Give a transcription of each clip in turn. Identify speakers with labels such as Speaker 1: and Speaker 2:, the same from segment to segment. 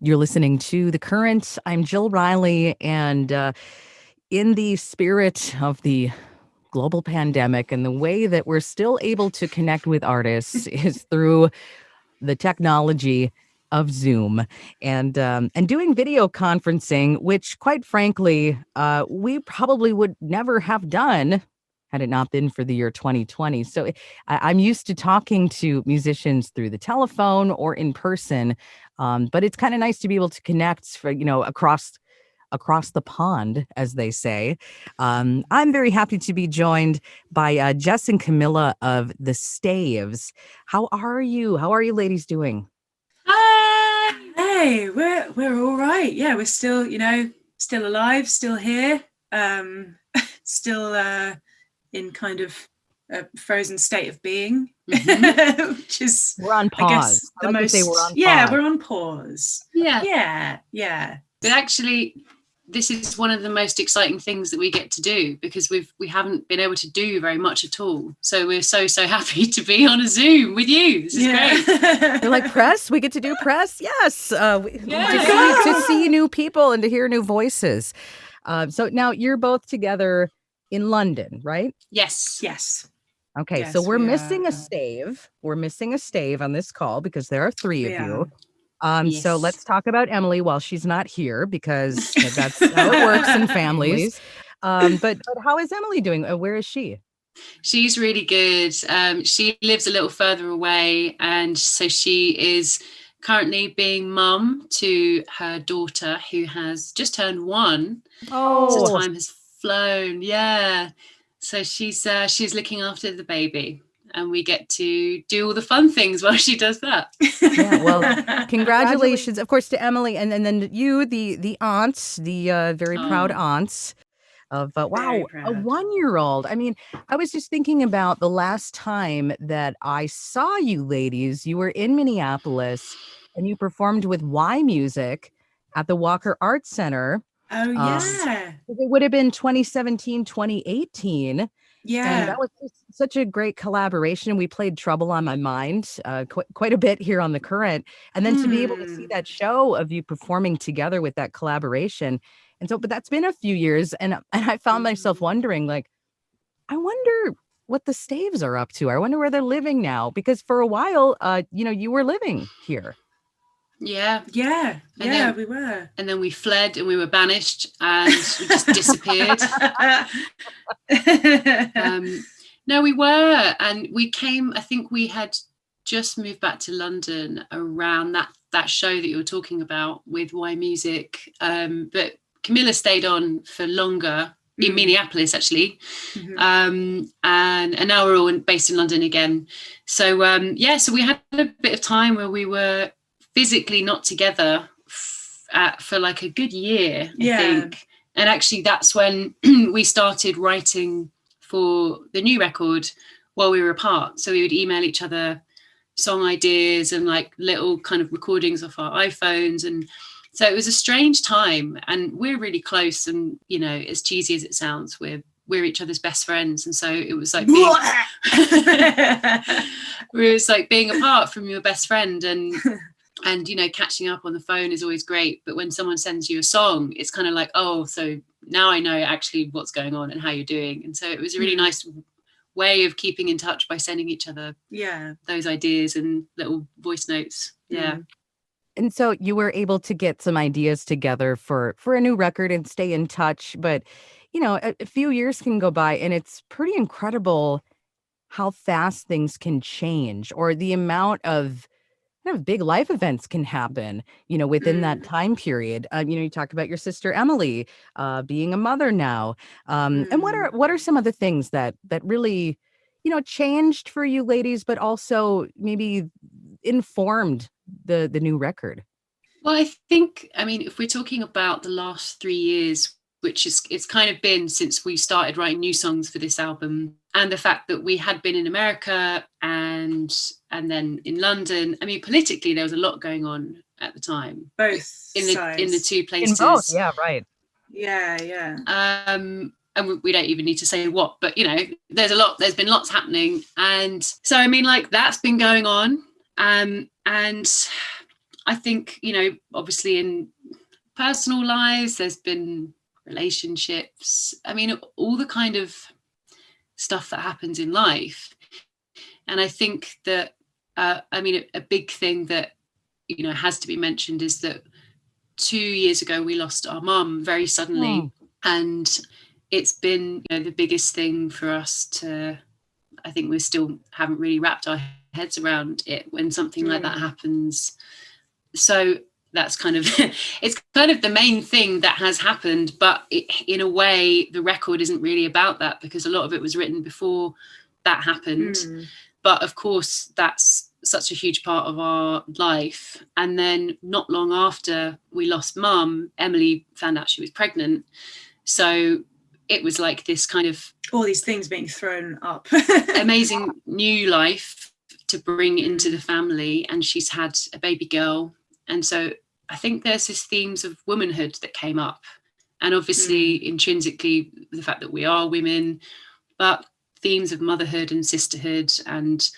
Speaker 1: You're listening to The Current. I'm Jill Riley, and in the spirit of the global pandemic and the way that we're still able to connect with artists is through the technology of Zoom and doing video conferencing, which, quite frankly, we probably would never have done had it not been for the year 2020. So I'm used to talking to musicians through the telephone or in person, but it's kind of nice to be able to connect for across the pond, as they say. I'm very happy to be joined by Jess and Camilla of the Staves. How are you? How are you ladies doing?
Speaker 2: Hi. Hey, we're all right. Yeah, we're still, still alive, still here, still in kind of a frozen state of being, which is
Speaker 1: We're on
Speaker 2: I guess
Speaker 1: pause.
Speaker 2: the
Speaker 1: I like to
Speaker 2: most.
Speaker 1: say we're on
Speaker 2: Yeah,
Speaker 1: pause.
Speaker 2: we're on pause. Yeah.
Speaker 3: But actually, this is one of the most exciting things that we get to do because we haven't been able to do very much at all. So we're so happy to be on a Zoom with you. This is great.
Speaker 1: You're like, press? We get to do press? Yes.
Speaker 3: Yeah.
Speaker 1: To see new people and to hear new voices. So now you're both together in London, right?
Speaker 3: Yes.
Speaker 1: Okay,
Speaker 2: Yes,
Speaker 1: so we're
Speaker 2: we
Speaker 1: missing
Speaker 2: are.
Speaker 1: a stave. We're missing a stave on this call because there are three of
Speaker 2: We
Speaker 1: you.
Speaker 3: Yes.
Speaker 1: So let's talk about Emily while she's not here because that's how it works in families. But how is Emily doing? Where is she?
Speaker 3: She's really good. She lives a little further away, and so she is currently being mum to her daughter who has just turned 1.
Speaker 1: Oh,
Speaker 3: So time has flown. Yeah. So she's looking after the baby, and we get to do all the fun things while she does that.
Speaker 1: yeah. Well, congratulations, of course, to Emily, and then you, the aunts, the very proud aunts of wow, a 1-year-old. I mean, I was just thinking about the last time that I saw you ladies. You were in Minneapolis, and you performed with Y Music at the Walker Arts Center.
Speaker 2: Oh yeah.
Speaker 1: It would have been 2017, 2018. And
Speaker 2: Yeah.
Speaker 1: that was just such a great collaboration. We played Trouble on My Mind quite a bit here on The Current. And then to be able to see that show of you performing together with that collaboration. And so, but that's been a few years. And I found myself wondering, like, I wonder what the Staves are up to. I wonder where they're living now. Because for a while, you were living here.
Speaker 3: Yeah.
Speaker 2: We were.
Speaker 3: And then we fled and we were banished and we just disappeared. No, we were. And we came, I think we had just moved back to London around that show that you were talking about with Y Music. But Camilla stayed on for longer in Minneapolis, actually. And now we're all based in London again. So, so we had a bit of time where we were physically not together for like a good year, I think. And actually that's when we started writing for the new record while we were apart. So we would email each other song ideas and like little kind of recordings off our iPhones. And so it was a strange time, and we're really close, and as cheesy as it sounds, we're each other's best friends. And so it was like being apart from your best friend, and catching up on the phone is always great, but when someone sends you a song, it's kind of like, oh, so now I know actually what's going on and how you're doing. And so it was a really nice way of keeping in touch by sending each other those ideas and little voice notes.
Speaker 1: And so you were able to get some ideas together for a new record and stay in touch. But a few years can go by, and it's pretty incredible how fast things can change, or the amount of kind of big life events can happen, within that time period. You talk about your sister Emily being a mother now. And what are some of the things that really, changed for you ladies, but also maybe informed the new record?
Speaker 3: Well, I think, if we're talking about the last 3 years, which it's kind of been since we started writing new songs for this album, and the fact that we had been in America and then in London. Politically there was a lot going on at the time,
Speaker 2: both
Speaker 3: in
Speaker 2: sides.
Speaker 3: the two places.
Speaker 1: In both, yeah, right.
Speaker 3: And we don't even need to say what, but there's been lots happening, and so that's been going on, and I think, obviously in personal lives, there's been relationships. I mean, all the kind of stuff that happens in life. And I think that, a big thing that, has to be mentioned is that 2 years ago, we lost our mum very suddenly. And it's been the biggest thing for us to, I think we still haven't really wrapped our heads around it when something like that happens. So that's kind of, it's kind of the main thing that has happened. But in a way, the record isn't really about that, because a lot of it was written before that happened. But of course, that's such a huge part of our life. And then not long after we lost mum, Emily found out she was pregnant. So it was like this kind of
Speaker 2: all these things being thrown up.
Speaker 3: Amazing new life to bring into the family. And she's had a baby girl. And so I think there's this themes of womanhood that came up. And obviously intrinsically the fact that we are women, but themes of motherhood and sisterhood and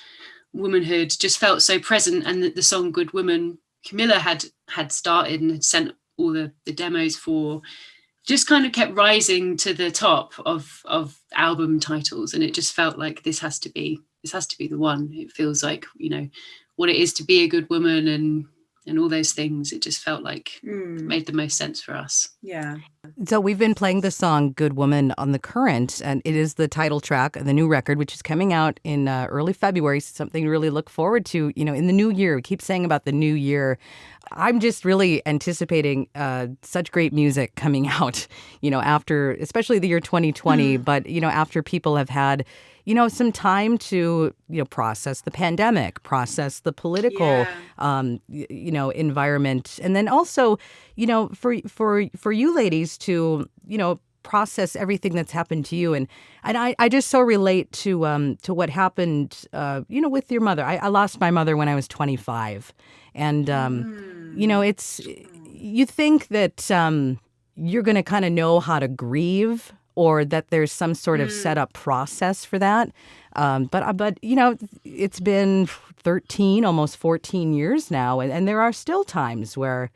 Speaker 3: womanhood just felt so present. And the song Good Woman, Camilla had started and had sent all the demos for, just kind of kept rising to the top of album titles. And it just felt like this has to be the one. It feels like, what it is to be a good woman and all those things. It just felt like made the most sense for us.
Speaker 2: Yeah.
Speaker 1: So we've been playing the song Good Woman on The Current, and it is the title track of the new record, which is coming out in early February. Something to really look forward to, in the new year. We keep saying about the new year. I'm just really anticipating such great music coming out, after, especially the year 2020, but, after people have had, some time to, process the pandemic, process the political, environment. And then also, for you ladies to, process everything that's happened to you. And I just so relate to what happened, with your mother. I lost my mother when I was 25. And, it's, you think that you're going to kind of know how to grieve, or that there's some sort of set up process for that. But it's been 13, almost 14 years now. And there are still times where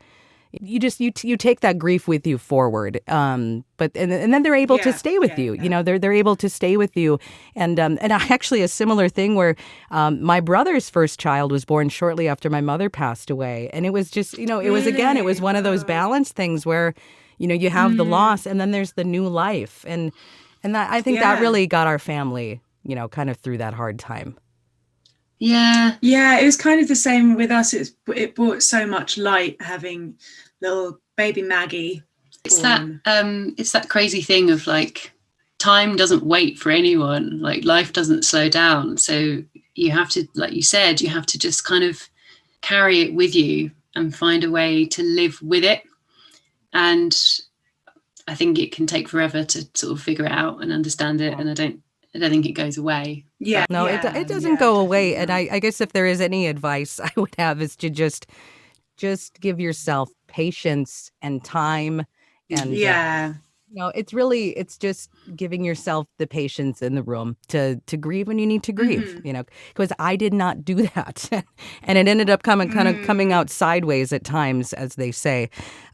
Speaker 1: you take that grief with you forward. But then they're able to stay with you. They're able to stay with you. And actually a similar thing where my brother's first child was born shortly after my mother passed away. And it was just, it was one of those balance things where, you have the loss and then there's the new life. And I think that really got our family, kind of through that hard time.
Speaker 2: Yeah, it was kind of the same with us. It brought so much light having little baby Maggie.
Speaker 3: It's that crazy thing of like, time doesn't wait for anyone. Like, life doesn't slow down. So you have to, like you said, you have to just kind of carry it with you and find a way to live with it. And I think it can take forever to sort of figure it out and understand it. And I don't think it goes away.
Speaker 1: Yeah. No, it doesn't go away. And I guess if there is any advice I would have is to just give yourself patience and time. And it's just giving yourself the patience in the room to grieve when you need to grieve, because I did not do that. And it ended up coming out sideways at times, as they say.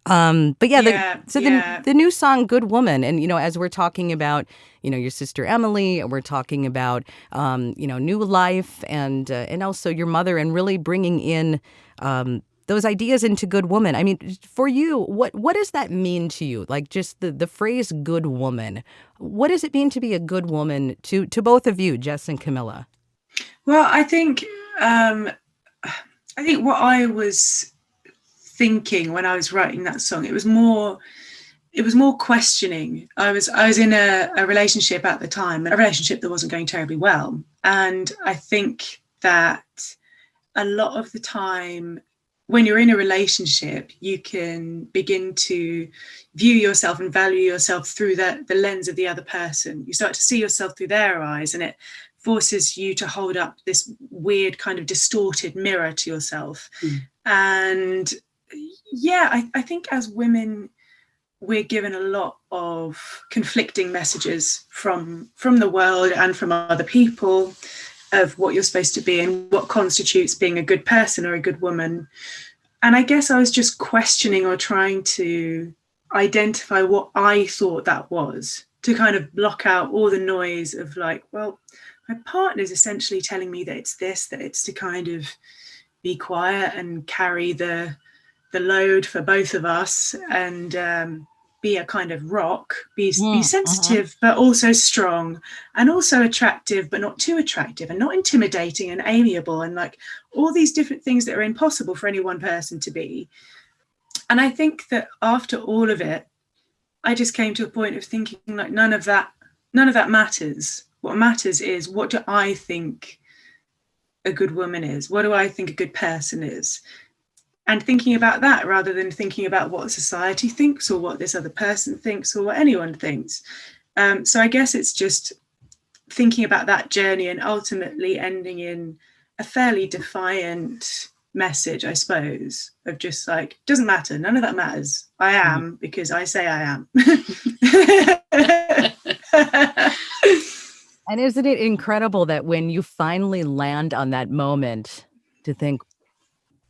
Speaker 1: The new song Good Woman, and as we're talking about your sister Emily, and we're talking about new life and also your mother, and really bringing in those ideas into Good Woman. I mean, for you, what does that mean to you? Like, just the phrase good woman. What does it mean to be a good woman to both of you, Jess and Camilla?
Speaker 2: Well, I think what I was thinking when I was writing that song, it was more questioning. I was in a relationship at the time, a relationship that wasn't going terribly well. And I think that a lot of the time, when you're in a relationship, you can begin to view yourself and value yourself through the lens of the other person. You start to see yourself through their eyes, and it forces you to hold up this weird kind of distorted mirror to yourself. And I think as women, we're given a lot of conflicting messages from the world and from other people of what you're supposed to be and what constitutes being a good person or a good woman. And I guess I was just questioning or trying to identify what I thought that was, to kind of block out all the noise of like, well, my partner's essentially telling me that it's this, that it's to kind of be quiet and carry the load for both of us, and be a kind of rock, be sensitive, but also strong, and also attractive, but not too attractive, and not intimidating, and amiable, and like all these different things that are impossible for any one person to be. And I think that after all of it, I just came to a point of thinking like none of that matters. What matters is, what do I think a good woman is? What do I think a good person is? And thinking about that rather than thinking about what society thinks or what this other person thinks or what anyone thinks. So I guess it's just thinking about that journey and ultimately ending in a fairly defiant message, I suppose, of just like, doesn't matter, none of that matters. I am because I say I am.
Speaker 1: And isn't it incredible that when you finally land on that moment to think,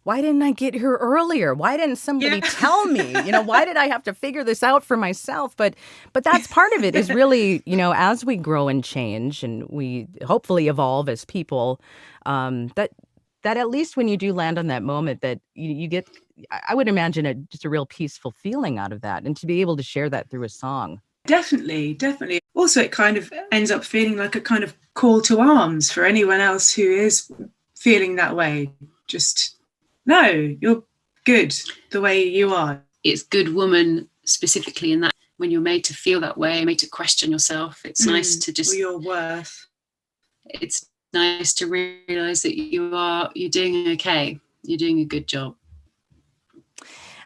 Speaker 1: why didn't I get here earlier? Why didn't somebody tell me? Why did I have to figure this out for myself? But that's part of it, is really, as we grow and change and we hopefully evolve as people, that at least when you do land on that moment, that you get, I would imagine, just a real peaceful feeling out of that, and to be able to share that through a song.
Speaker 2: Definitely. Also, it kind of ends up feeling like a kind of call to arms for anyone else who is feeling that way. Just, no, you're good the way you are.
Speaker 3: It's good woman specifically in that when you're made to feel that way, made to question yourself, it's nice to just...
Speaker 2: your worth.
Speaker 3: It's nice to realise that you're doing okay. You're doing a good job.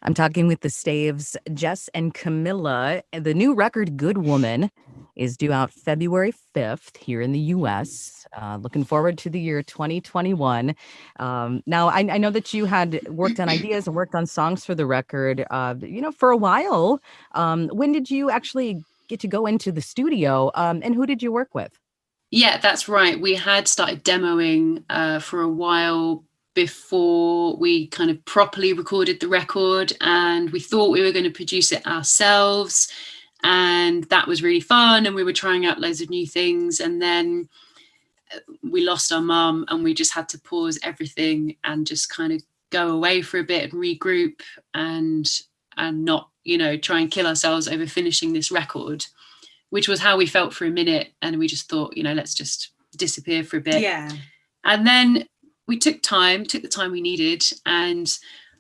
Speaker 1: I'm talking with the Staves, Jess and Camilla. The new record, Good Woman, is due out February 5th here in the U.S. Looking forward to the year 2021. Now, I know that you had worked on ideas and worked on songs for the record, for a while. When did you actually get to go into the studio, and who did you work with?
Speaker 3: Yeah, that's right. We had started demoing for a while before we kind of properly recorded the record, and we thought we were going to produce it ourselves, and that was really fun, and we were trying out loads of new things, and then we lost our mum, and we just had to pause everything and just kind of go away for a bit and regroup and not try and kill ourselves over finishing this record, which was how we felt for a minute. And we just thought, let's just disappear for a bit.
Speaker 2: Yeah.
Speaker 3: And then we took the time we needed. And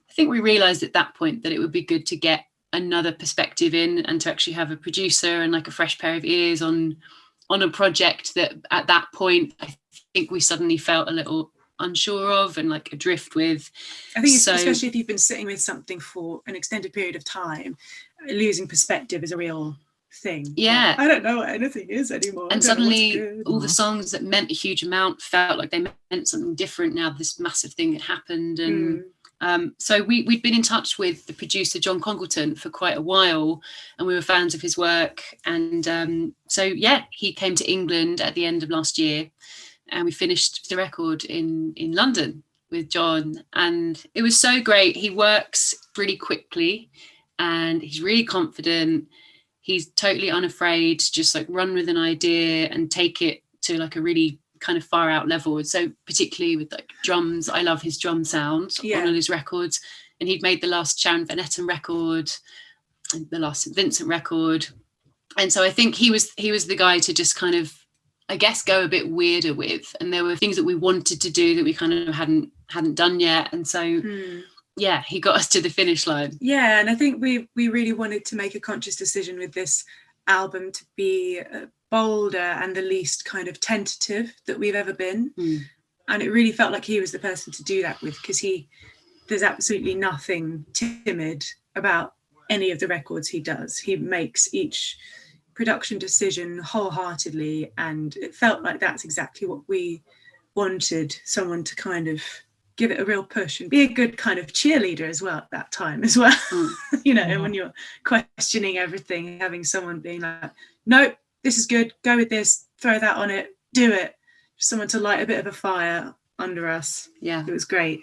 Speaker 3: I think we realized at that point that it would be good to get another perspective in, and to actually have a producer and like a fresh pair of ears on a project that at that point, I think we suddenly felt a little unsure of and like adrift with.
Speaker 2: I think especially if you've been sitting with something for an extended period of time, losing perspective is a real thing.
Speaker 3: Yeah.
Speaker 2: I don't know what anything is anymore.
Speaker 3: And suddenly all the songs that meant a huge amount felt like they meant something different now this massive thing had happened. And so we'd been in touch with the producer John Congleton for quite a while, and we were fans of his work. And so he came to England at the end of last year, and we finished the record in London with John, and it was so great. He works really quickly and he's really confident. He's totally unafraid to just like run with an idea and take it to like a really kind of far out level. So particularly with like drums, I love his drum sound on all his records. And he'd made the last Sharon Van Etten record and the last St. Vincent record. And so I think he was the guy to just kind of, I guess, go a bit weirder with. And there were things that we wanted to do that we kind of hadn't done yet. And so he got us to the finish line.
Speaker 2: Yeah, and I think we really wanted to make a conscious decision with this album to be bolder and the least kind of tentative that we've ever been. And it really felt like he was the person to do that with, because there's absolutely nothing timid about any of the records he does. He makes each production decision wholeheartedly, and it felt like that's exactly what we wanted, someone to kind of give it a real push and be a good kind of cheerleader as well at that time as well. When you're questioning everything, having someone being like, nope, this is good, go with this, throw that on it, do it. Someone to light a bit of a fire under us.
Speaker 3: Yeah,
Speaker 2: it was great.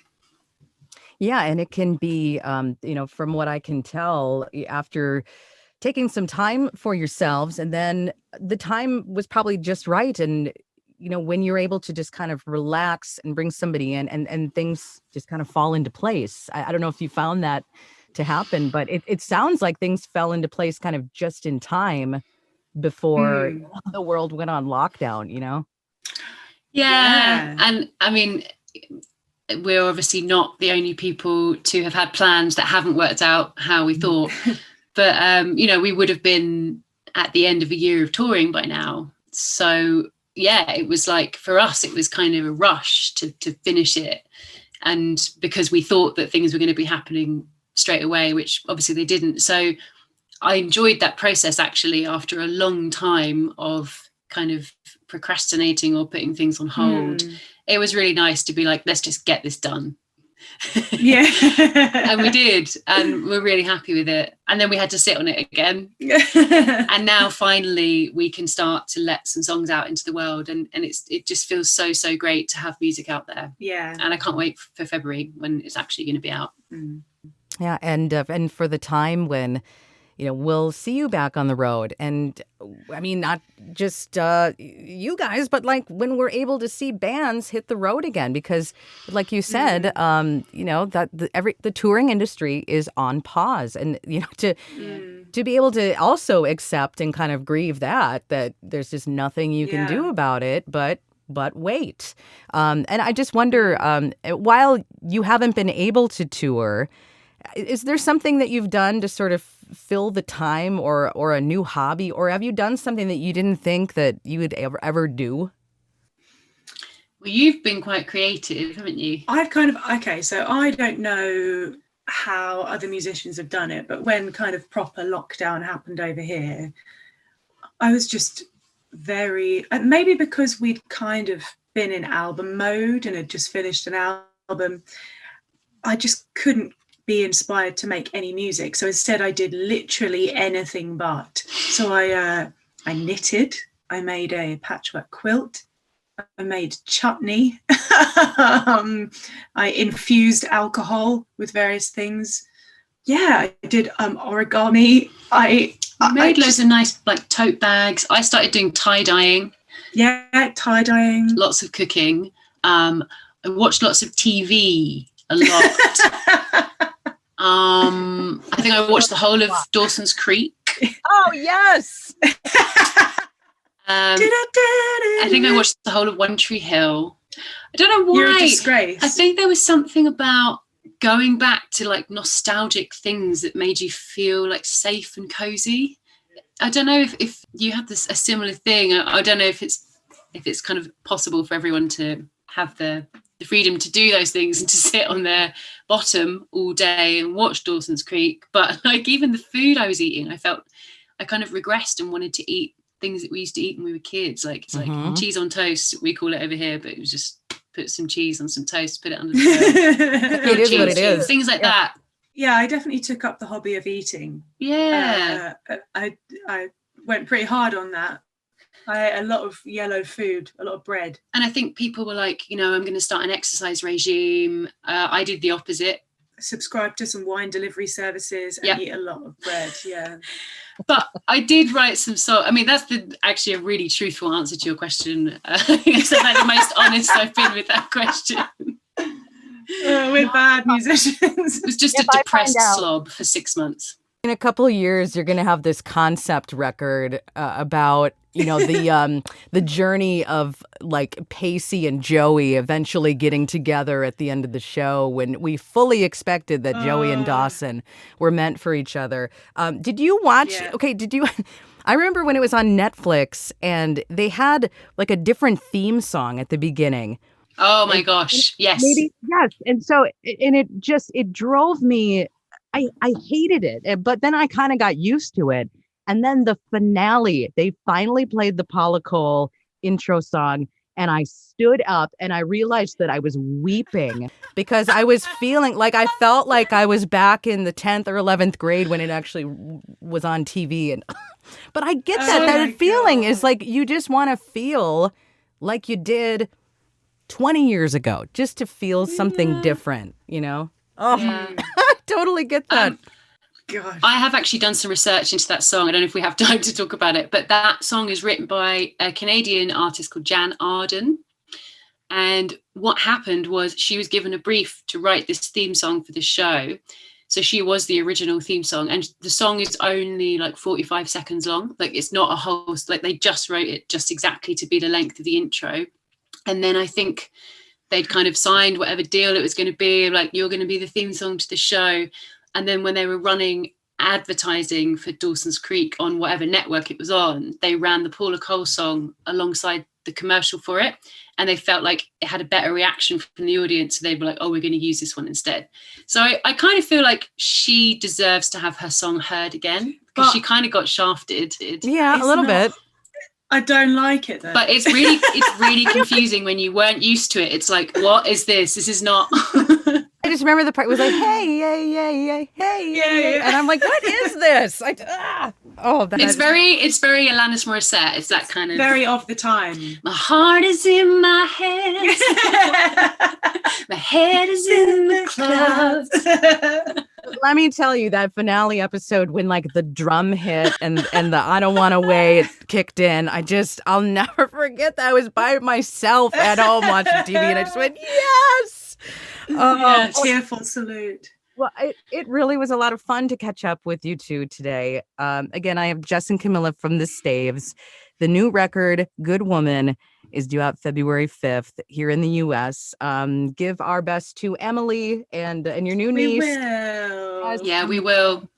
Speaker 1: Yeah, and it can be, from what I can tell, after taking some time for yourselves, and then the time was probably just right. And, when you're able to just kind of relax and bring somebody in, and things just kind of fall into place. I don't know if you found that to happen, but it sounds like things fell into place kind of just in time before the world went on lockdown.
Speaker 3: Yeah. And I mean, we're obviously not the only people to have had plans that haven't worked out how we thought. But, we would have been at the end of a year of touring by now. So, yeah, it was like, for us, it was kind of a rush to finish it. And because we thought that things were going to be happening straight away, which obviously they didn't. So I enjoyed that process, actually, after a long time of kind of procrastinating or putting things on hold. It was really nice to be like, let's just get this done.
Speaker 2: Yeah.
Speaker 3: And we did, and we're really happy with it. And then we had to sit on it again. And now finally we can start to let some songs out into the world, and it just feels so great to have music out there.
Speaker 2: Yeah.
Speaker 3: And I can't wait for February when it's actually going to be out.
Speaker 1: Yeah, and for the time when we'll see you back on the road. And I mean, not just you guys, but like when we're able to see bands hit the road again, because like you said, that the touring industry is on pause, and to be able to also accept and kind of grieve that there's just nothing you can do about it, but wait. And I just wonder, while you haven't been able to tour, is there something that you've done to sort of fill the time, or a new hobby, or have you done something that you didn't think that you would ever do?
Speaker 3: Well, you've been quite creative, haven't you?
Speaker 2: So I don't know how other musicians have done it, but when kind of proper lockdown happened over here, I was just maybe because we'd kind of been in album mode and had just finished an album, I just couldn't be inspired to make any music. So instead I did literally anything but. So I knitted, I made a patchwork quilt, I made chutney, I infused alcohol with various things. Yeah, I did origami. I
Speaker 3: made loads of nice like tote bags. I started doing tie-dyeing.
Speaker 2: Yeah, tie-dyeing.
Speaker 3: Lots of cooking. I watched lots of TV a lot. I think I watched the whole of Dawson's Creek.
Speaker 1: Oh, yes.
Speaker 3: I think I watched the whole of One Tree Hill. I don't know why.
Speaker 2: You're a disgrace.
Speaker 3: I think there was something about going back to like nostalgic things that made you feel like safe and cozy. I don't know if you have a similar thing. I don't know if it's kind of possible for everyone to have the freedom to do those things and to sit on their bottom all day and watch Dawson's Creek. But like even the food I was eating, I felt I kind of regressed and wanted to eat things that we used to eat when we were kids. Like it's like cheese on toast, we call it over here, but it was just put some cheese on some toast, put it under the
Speaker 1: It is what it is.
Speaker 3: Things like that.
Speaker 2: Yeah, I definitely took up the hobby of eating.
Speaker 3: Yeah.
Speaker 2: I went pretty hard on that. I ate a lot of yellow food, a lot of bread.
Speaker 3: And I think people were like, I'm going to start an exercise regime. I did the opposite.
Speaker 2: Subscribe to some wine delivery services and eat a lot of bread. Yeah.
Speaker 3: But I did write some songs. I mean, that's actually a really truthful answer to your question. It's about the most honest I've been with that question.
Speaker 2: We're bad musicians.
Speaker 3: It was just a depressed slob for 6 months.
Speaker 1: In a couple of years, you're going to have this concept record about, the journey of like Pacey and Joey eventually getting together at the end of the show, when we fully expected that Joey and Dawson were meant for each other. Did you watch? Yeah. Okay, did you? I remember when it was on Netflix and they had like a different theme song at the beginning.
Speaker 3: Oh my gosh! Yes.
Speaker 1: Yes, and so it drove me. I hated it, but then I kind of got used to it. And then the finale, they finally played the Paula Cole intro song, and I stood up and I realized that I was weeping because I was feeling like I felt like I was back in the 10th or 11th grade when it actually was on TV. And but I get that feeling is like you just want to feel like you did 20 years ago, just to feel something different, Oh,
Speaker 3: Yeah.
Speaker 1: I totally get that.
Speaker 2: Gosh.
Speaker 3: I have actually done some research into that song. I don't know if we have time to talk about it, but that song is written by a Canadian artist called Jan Arden. And what happened was she was given a brief to write this theme song for the show. So she was the original theme song, and the song is only like 45 seconds long. Like, it's not a whole, like, they just wrote it just exactly to be the length of the intro. And then I think they'd kind of signed whatever deal it was going to be, like, you're going to be the theme song to the show. And then when they were running advertising for Dawson's Creek on whatever network it was on, they ran the Paula Cole song alongside the commercial for it. And they felt like it had a better reaction from the audience. So they were like, oh, we're going to use this one instead. So I kind of feel like she deserves to have her song heard again, because she kind of got shafted.
Speaker 1: Yeah, a little bit.
Speaker 2: I don't like it though.
Speaker 3: But it's really confusing when you weren't used to it. It's like, what is this? This is not.
Speaker 1: I just remember the part was like, hey, hey, and I'm like, what is this? It's
Speaker 3: very Alanis Morissette. It's that kind of
Speaker 2: very of the time.
Speaker 3: My heart is in my head. My head is in the clouds.
Speaker 1: Let me tell you, that finale episode when like the drum hit and the I Don't Wanna Wait kicked in, I'll never forget that. I was by myself at home watching TV and I just went, yes.
Speaker 2: Tearful salute.
Speaker 1: Well, it really was a lot of fun to catch up with you two today. Again, I have Jess and Camilla from the Staves. The new record, Good Woman, is due out February 5th here in the U.S. Give our best to Emily and your new niece.
Speaker 2: We will.
Speaker 3: We will.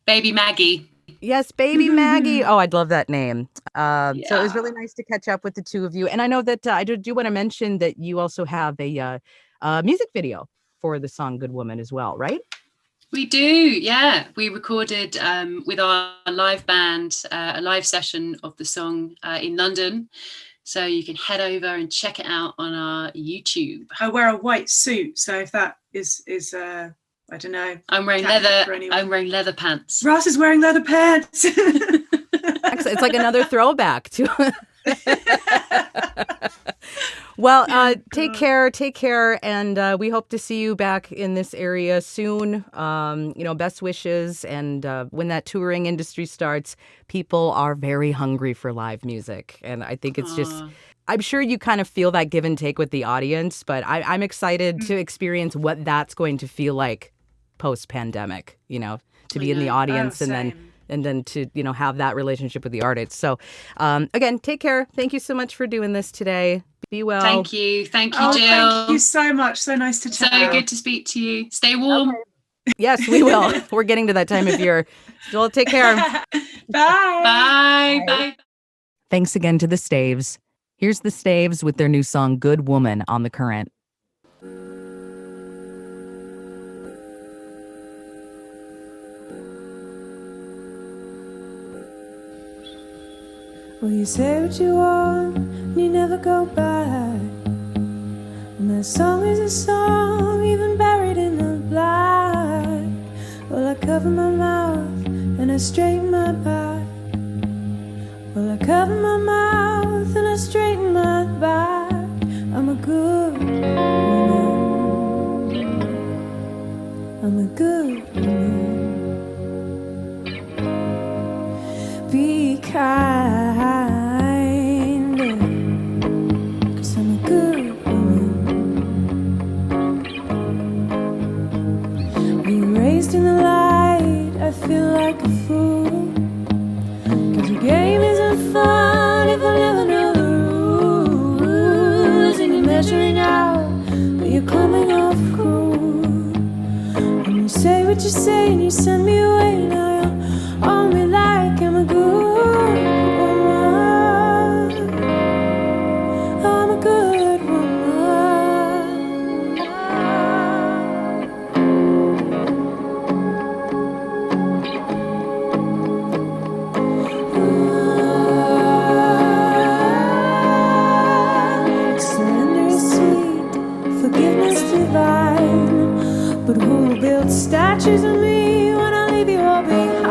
Speaker 3: Baby Maggie.
Speaker 1: Yes, Baby Maggie. Oh, I'd love that name. So it was really nice to catch up with the two of you. And I know that I do want to mention that you also have a music video for the song Good Woman as well, right?
Speaker 3: We do, yeah. We recorded with our live band a live session of the song in London. So you can head over and check it out on our YouTube.
Speaker 2: I wear a white suit, so if that is I don't know.
Speaker 3: I'm wearing leather pants.
Speaker 2: Ross is wearing leather pants.
Speaker 1: It's like another throwback to Well, take care, and we hope to see you back in this area soon. Best wishes, and when that touring industry starts, people are very hungry for live music, and I think it's just, I'm sure you kind of feel that give and take with the audience, but I'm excited to experience what that's going to feel like post-pandemic, to be in the audience and then to, have that relationship with the artists. So, again, take care. Thank you so much for doing this today. Be well.
Speaker 3: Thank you, Jill.
Speaker 2: Thank you so much. So nice to chat.
Speaker 3: So good to speak to you. Stay warm.
Speaker 1: Okay. Yes, we will. We're getting to that time of year. Well, take care.
Speaker 3: Bye. Bye.
Speaker 1: Thanks again to the Staves. Here's the Staves with their new song, Good Woman, on The Current.
Speaker 4: Well, you say what you want, and you never go back. And that song is a song, even buried in the black. Well, I cover my mouth, and I straighten my back. Well, I cover my mouth, and I straighten my back. I'm a good woman. I'm a good woman. Be kind, 'cause I'm a good woman. Being raised in the light, I feel like a fool. 'Cause your game isn't fun if I never know the rules. And you're measuring out, but you're coming off cruel. And you say what you say and you send me away. Now you're on me like I'm a good woman. I'm a good woman. Surrender is sweet, forgiveness divine. But who will build statues of me when I leave you all behind?